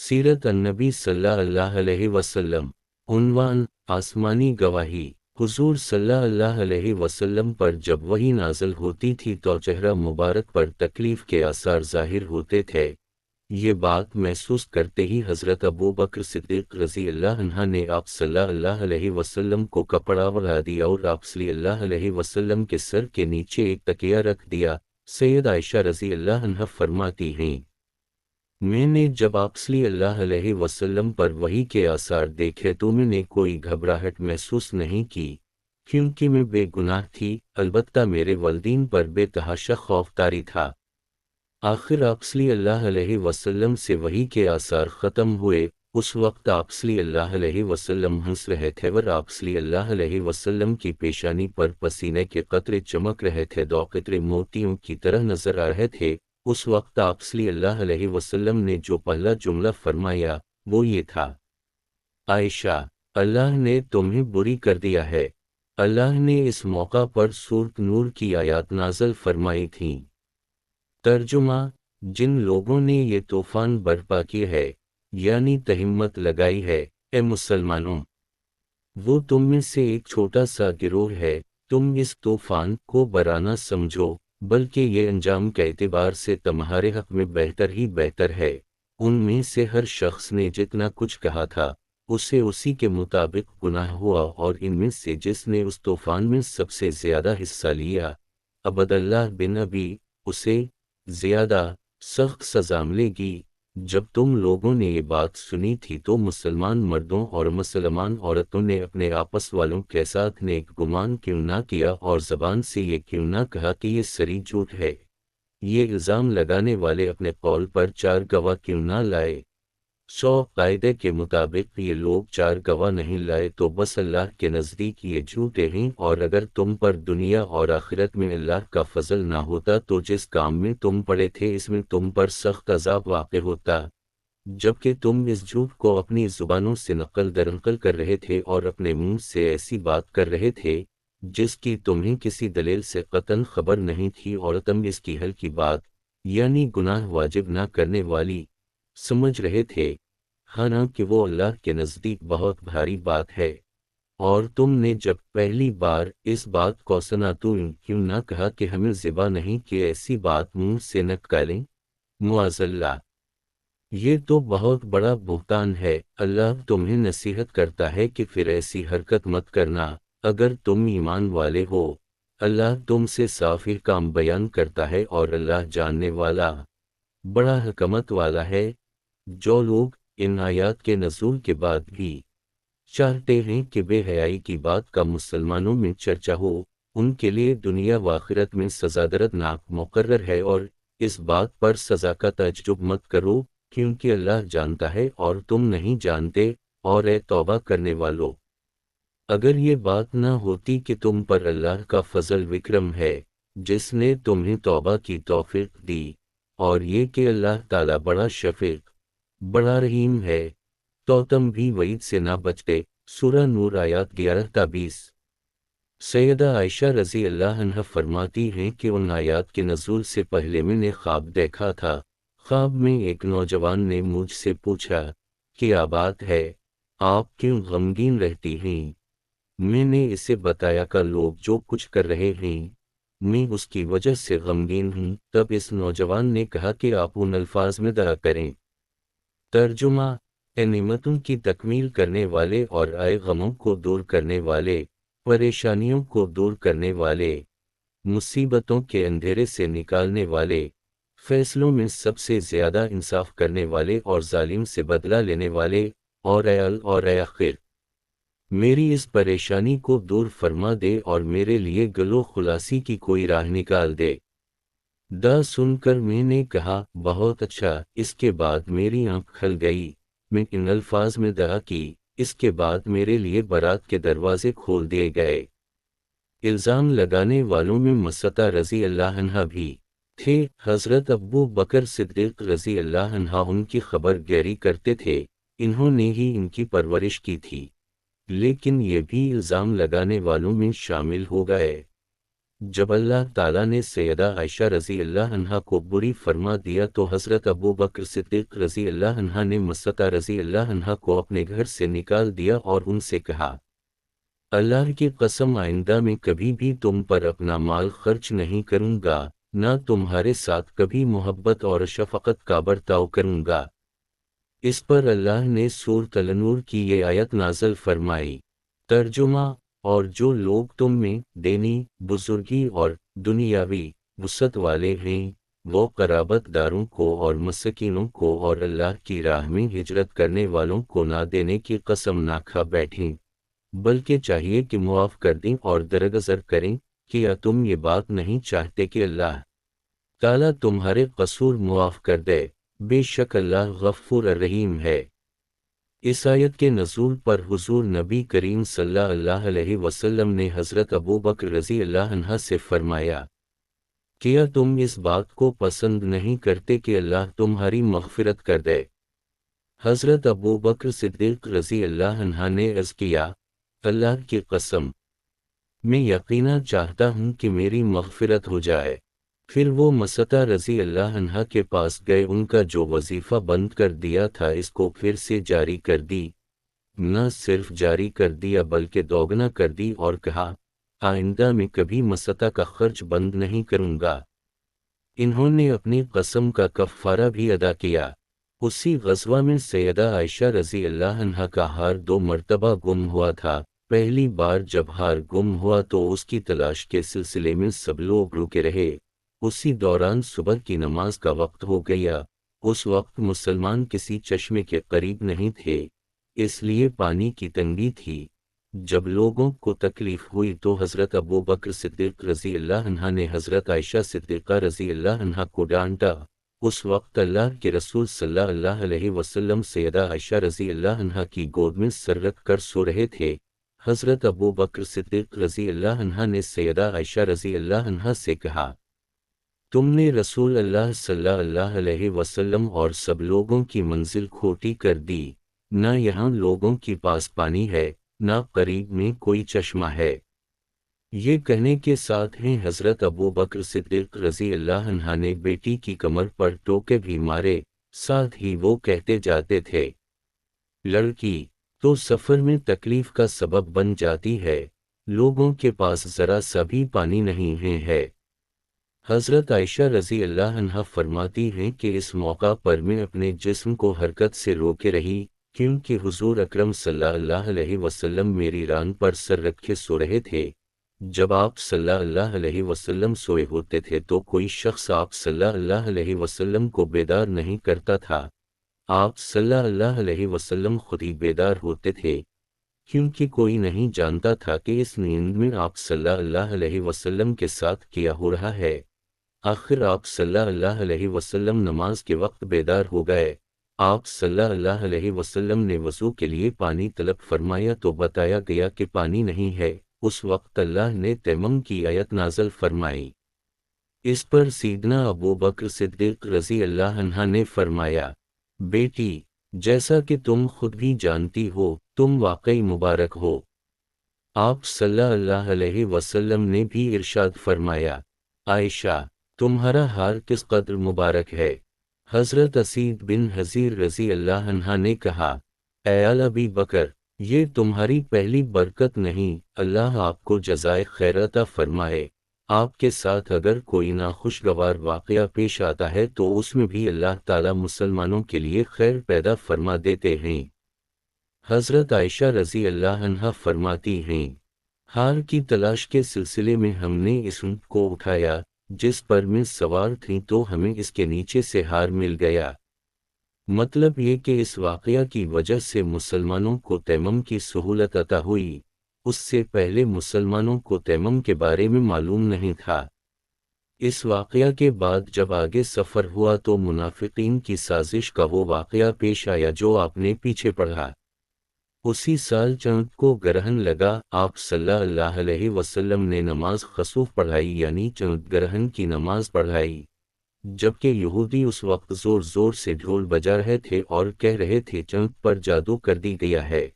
सीरत अन्नबी सल्लल्लाहु अलैहि वसल्लम। उन्वान, आसमानी गवाही। हुजूर सल्लल्लाहु अलैहि वसल्लम पर जब वही नाज़िल होती थी तो चेहरा मुबारक पर तकलीफ के आसार ज़ाहिर होते थे। ये बात महसूस करते ही हज़रत अबू बकर सिद्दीक़ रज़ी अल्लाह अन्हा ने आप सल्लल्लाहु अलैहि वसल्लम को कपड़ा ओढ़ा दिया और आप सल्लल्लाहु अलैहि वसल्लम के सर के नीचे एक तकिया रख दिया। सैयद आयशा रज़ी अल्लाह अन्हा फरमाती हैं, मैंने जब आप सल्लल्लाहु अलैहि वसल्लम पर वही के आसार देखे तो मैंने कोई घबराहट महसूस नहीं की, क्योंकि मैं बेगुनाह थी, अलबत्ता मेरे वालिदैन पर बेतहाशा खौफ तारी था। आखिर आप सल्लल्लाहु अलैहि वसल्लम से वही के आसार ख़त्म हुए। उस वक्त आप सल्लल्लाहु अलैहि वसल्लम हंस रहे थे और आप सल्लल्लाहु अलैहि वसल्लम की पेशानी पर पसीने के कतरे चमक रहे थे, दो कतरे मोतियों की तरह नजर आ रहे थे। उस वक्त आप सल्लल्लाहु अलैहि वसल्लम ने जो पहला जुमला फरमाया वो ये था, आयशा, अल्लाह ने तुम्हें बुरी कर दिया है। अल्लाह ने इस मौका पर सूरत नूर की आयत नाज़िल फरमाई थी। तर्जुमा, जिन लोगों ने ये तूफान बर्पा की है, यानी तहिम्मत लगाई है, ए मुसलमानों, वो तुम में से एक छोटा सा गिरोह है। तुम इस तूफान को बड़ा ना समझो, बल्कि ये अंजाम के एतबार से तुम्हारे हक में बेहतर ही बेहतर है। उनमें से हर शख्स ने जितना कुछ कहा था उसे उसी के मुताबिक गुनाह हुआ, और इनमें से जिसने उस तूफान में सबसे ज्यादा हिस्सा लिया, अबदल्लाह बिन अबी, उसे ज्यादा सख्त सजा मिलेगी। जब तुम लोगों ने ये बात सुनी थी तो मुसलमान मर्दों और मुसलमान औरतों ने अपने आपस वालों के साथ नेक गुमान क्यों ना किया और ज़बान से ये क्यों ना कहा कि ये सरी झूठ है। ये इल्ज़ाम लगाने वाले अपने कौल पर चार गवाह क्यों ना लाए। सौ कायदे के मुताबिक ये लोग चार गवाह नहीं लाए तो बस अल्लाह के नज़दीक ये झूठे हैं, और अगर तुम पर दुनिया और आखिरत में अल्लाह का फजल ना होता तो जिस काम में तुम पड़े थे इसमें तुम पर सख्त अज़ाब वाक़ होता। जबकि तुम इस झूठ को अपनी ज़ुबानों से नकल दरनकल कर रहे थे और अपने मुंह से ऐसी बात कर रहे थे जिसकी तुम्हें किसी दलील से कतन खबर नहीं थी, और तुम इसकी हल्की बात यानी गुनाह वाजिब ना करने वाली समझ रहे थे, हालांकि वो अल्लाह के नज़दीक बहुत भारी बात है। और तुमने जब पहली बार इस बात को सुना तो क्यों ना कहा कि हमें ज़िबा नहीं कि ऐसी बात मुंह से न निकालें। मुआज़ल्ला, ये तो बहुत बड़ा बुहतान है। अल्लाह तुम्हें नसीहत करता है कि फिर ऐसी हरकत मत करना अगर तुम ईमान वाले हो। अल्लाह तुमसे साफ काम बयान करता है और अल्लाह जानने वाला बड़ा हकमत वाला है। जो लोग इन आयात के नज़ूल के बाद भी चाहते हैं कि बेहयाई की बात का मुसलमानों में चर्चा हो, उनके लिए दुनिया व आखिरत में सज़ा दर्दनाक मुकर्रर है, और इस बात पर सज़ा का तअज्जुब मत करो, क्योंकि अल्लाह जानता है और तुम नहीं जानते। और ए तौबा करने वालों, अगर ये बात ना होती कि तुम पर अल्लाह का फजल विक्रम है जिसने तुम्हें तौबा की तौफीक दी, और ये कि अल्लाह ताला बड़ा शफीक बड़ा रहीम है, तो तुम भी वईद से ना बचते। सूरह नूर आयत 11-20। सैयदा आयशा रज़ी अल्लाह अन्हा फरमाती हैं कि उन आयत के नज़ूल से पहले मैंने ख्वाब देखा था। ख्वाब में एक नौजवान ने मुझसे पूछा, क्या बात है, आप क्यों गमगीन रहती हैं? मैंने इसे बताया कि लोग जो कुछ कर रहे हैं मैं उसकी वजह से गमगीन हूँ। तब इस नौजवान ने कहा कि आप उन अल्फाज में दया करें। तर्जुमा, ए नेमतों की तकमील करने वाले और आए गमों को दूर करने वाले, परेशानियों को दूर करने वाले, मुसीबतों के अंधेरे से निकालने वाले, फैसलों में सबसे ज़्यादा इंसाफ करने वाले और जालिम से बदला लेने वाले, और ए आखिर मेरी इस परेशानी को दूर फरमा दे और मेरे लिए गलो खुलासी की कोई राह निकाल दे। दा सुनकर मैंने कहा, बहुत अच्छा। इसके बाद मेरी आंख खुल गई। मैं इन अल्फाज में दुआ की। इसके बाद मेरे लिए बारात के दरवाजे खोल दिए गए। इल्ज़ाम लगाने वालों में मसता रज़ी अल्लाह अन्हा भी थे। हज़रत अबू बकर सिद्दीक़ रज़ी अल्लाह अन्हा उनकी खबर गिरी करते थे, इन्होंने ही इनकी परवरिश की थी, लेकिन ये भी इल्ज़ाम लगाने वालों में शामिल हो गए। جب اللہ تعالیٰ نے سیدہ عائشہ رضی اللہ عنہا کو بری فرما دیا تو حضرت ابو بکر صدیق رضی اللہ عنہ نے مسطہ رضی اللہ عنہا کو اپنے گھر سے نکال دیا اور ان سے کہا، اللہ کی قسم آئندہ میں کبھی بھی تم پر اپنا مال خرچ نہیں کروں گا، نہ تمہارے ساتھ کبھی محبت اور شفقت کا برتاؤ کروں گا۔ اس پر اللہ نے سورۃ النور کی یہ آیت نازل فرمائی۔ ترجمہ: اور جو لوگ تم میں دینی، بزرگی اور دنیاوی وسعت والے ہیں، وہ قرابت داروں کو اور مسکینوں کو اور اللہ کی راہ میں ہجرت کرنے والوں کو نہ دینے کی قسم نہ کھا بیٹھیں، بلکہ چاہیے کہ معاف کر دیں اور درگزر کریں۔ کیا تم یہ بات نہیں چاہتے کہ اللہ تعالیٰ تمہارے قصور معاف کر دے؟ بے شک اللہ غفور الرحیم ہے۔ اس آیت کے نزول پر حضور نبی کریم صلی اللہ علیہ وسلم نے حضرت ابو بکر رضی اللہ عنہ سے فرمایا، کیا تم اس بات کو پسند نہیں کرتے کہ اللہ تمہاری مغفرت کر دے؟ حضرت ابو بکر صدیق رضی اللہ عنہ نے عرض کیا، اللہ کی قسم، میں یقینا چاہتا ہوں کہ میری مغفرت ہو جائے۔ پھر وہ مسطہ رضی اللہ عنہ کے پاس گئے، ان کا جو وظیفہ بند کر دیا تھا اس کو پھر سے جاری کر دی، نہ صرف جاری کر دیا بلکہ دوگنا کر دی، اور کہا، آئندہ میں کبھی مسطہ کا خرچ بند نہیں کروں گا۔ انہوں نے اپنی قسم کا کفارہ بھی ادا کیا۔ اسی غزوہ میں سیدہ عائشہ رضی اللہ عنہ کا ہار 2 مرتبہ گم ہوا تھا۔ پہلی بار جب ہار گم ہوا تو اس کی تلاش کے سلسلے میں سب لوگ رکے رہے۔ اسی دوران صبح کی نماز کا وقت ہو گیا۔ اس وقت مسلمان کسی چشمے کے قریب نہیں تھے، اس لیے پانی کی تنگی تھی۔ جب لوگوں کو تکلیف ہوئی تو حضرت ابو بکر صدیق رضی اللہ عنہ نے حضرت عائشہ صدیقہ رضی اللہ عنہ کو ڈانٹا۔ اس وقت اللہ کے رسول صلی اللہ علیہ وسلم سیدہ عائشہ رضی اللہ عنہ کی گود میں سر رکھ کر سو رہے تھے۔ حضرت ابو بکر صدیق رضی اللہ عنہ نے سیدہ عائشہ رضی اللہ عنہ سے کہا، تم نے رسول اللہ صلی اللہ علیہ وسلم اور سب لوگوں کی منزل کھوٹی کر دی، نہ یہاں لوگوں کے پاس پانی ہے، نہ قریب میں کوئی چشمہ ہے۔ یہ کہنے کے ساتھ ہی حضرت ابو بکر صدیق رضی اللہ عنہ نے بیٹی کی کمر پر ٹوکے بھی مارے، ساتھ ہی وہ کہتے جاتے تھے، لڑکی تو سفر میں تکلیف کا سبب بن جاتی ہے، لوگوں کے پاس ذرا سا بھی پانی نہیں ہے۔ حضرت عائشہ رضی اللہ عنہ فرماتی ہیں کہ اس موقع پر میں اپنے جسم کو حرکت سے روکے رہی، کیونکہ حضور اکرم صلی اللہ علیہ وسلم میری ران پر سر رکھے سو رہے تھے۔ جب آپ صلی اللہ علیہ وسلم سوئے ہوتے تھے تو کوئی شخص آپ صلی اللہ علیہ وسلم کو بیدار نہیں کرتا تھا، آپ صلی اللہ علیہ وسلم خود ہی بیدار ہوتے تھے، کیونکہ کوئی نہیں جانتا تھا کہ اس نیند میں آپ صلی اللہ علیہ وسلم کے ساتھ کیا ہو رہا ہے۔ آخر آپ صلی اللہ علیہ وسلم نماز کے وقت بیدار ہو گئے۔ آپ صلی اللہ علیہ وسلم نے وضو کے لیے پانی طلب فرمایا تو بتایا گیا کہ پانی نہیں ہے۔ اس وقت اللہ نے تیمم کی آیت نازل فرمائی۔ اس پر سیدنا ابو بکر صدیق رضی اللہ عنہ نے فرمایا، بیٹی، جیسا کہ تم خود بھی جانتی ہو، تم واقعی مبارک ہو۔ آپ صلی اللہ علیہ وسلم نے بھی ارشاد فرمایا، عائشہ، تمہارا حال کس قدر مبارک ہے۔ حضرت اسید بن حضیر رضی اللہ عنہ نے کہا، اے ابی بکر، یہ تمہاری پہلی برکت نہیں، اللہ آپ کو جزائے خیر عطا فرمائے۔ آپ کے ساتھ اگر کوئی ناخوشگوار واقعہ پیش آتا ہے تو اس میں بھی اللہ تعالیٰ مسلمانوں کے لیے خیر پیدا فرما دیتے ہیں۔ حضرت عائشہ رضی اللہ عنہ فرماتی ہیں، ہار کی تلاش کے سلسلے میں ہم نے اس اونٹ کو اٹھایا جس پر میں سوار تھی تو ہمیں اس کے نیچے سے ہار مل گیا۔ مطلب یہ کہ اس واقعہ کی وجہ سے مسلمانوں کو تیمم کی سہولت عطا ہوئی، اس سے پہلے مسلمانوں کو تیمم کے بارے میں معلوم نہیں تھا۔ اس واقعہ کے بعد جب آگے سفر ہوا تو منافقین کی سازش کا وہ واقعہ پیش آیا جو آپ نے پیچھے پڑھا۔ اسی سال چاند کو گرہن لگا، آپ صلی اللہ علیہ وسلم نے نماز خسوف پڑھائی، یعنی چاند گرہن کی نماز پڑھائی، جبکہ یہودی اس وقت زور زور سے ڈھول بجا رہے تھے اور کہہ رہے تھے چاند پر جادو کر دی گیا ہے۔